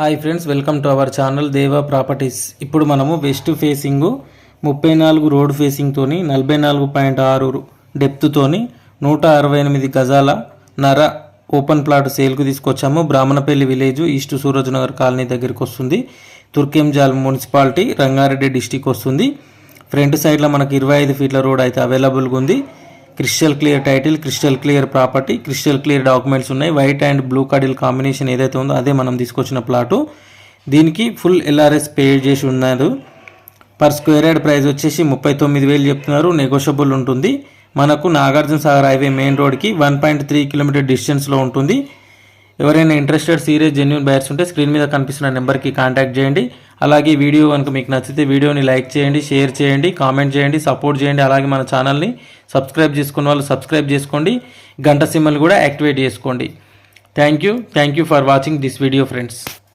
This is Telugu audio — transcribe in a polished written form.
Hi friends, welcome to our channel దేవా ప్రాపర్టీస్. ఇప్పుడు మనము వెస్ట్ ఫేసింగ్ 34 రోడ్ ఫేసింగ్ తోని 44.6 డెప్త్ తోని 168 గజాల నర ఓపెన్ ప్లాట్ సేల్కు తీసుకొచ్చాము. Brahmanapalli village, east Suraj Nagar colony దగ్గరికి వస్తుంది. తుర్కెంజాల్ మున్సిపాలిటీ, రంగారెడ్డి డిస్టిక్ వస్తుంది. ఫ్రంట్ సైడ్లో మనకి 25 ఫీట్ల రోడ్ అయితే అవైలబుల్గా ఉంది. Crystal clear title, crystal clear property, crystal clear documents ఉన్నాయి. వైట్ అండ్ బ్లూ కడిల్ కాంబినేషన్ ఏదైతే ఉందో అదే మనం తీసుకొచ్చిన ప్లాటు. దీనికి ఫుల్ LRS పే చేసి ఉన్నారు. పర్ స్క్వేర్ యార్డ్ ప్రైస్ వచ్చేసి 39,000 చెప్తున్నారు. నెగోషియబుల్ ఉంటుంది. మనకు నాగార్జున సాగర్ హైవే మెయిన్ రోడ్కి 1.3 కిలోమీటర్ డిస్టెన్స్లో ఉంటుంది. ఎవరైనా ఇంట్రెస్టెడ్ సీరియస్ జెన్యూన్ బయర్స్ ఉంటే స్క్రీన్ మీద కనిపిస్తున్న నెంబర్కి కాంటాక్ట్ చేయండి. అలాగే వీడియో కనుక మీకు నచ్చితే వీడియోని లైక్ చేయండి, షేర్ చేయండి, కామెంట్ చేయండి, సపోర్ట్ చేయండి. అలాగే మన ఛానల్ని సబ్స్క్రైబ్ చేసుకున్న వాళ్ళు సబ్స్క్రైబ్ చేసుకోండి, గంట సింబల్ కూడా యాక్టివేట్ చేసుకోండి. Thank you for watching this video friends.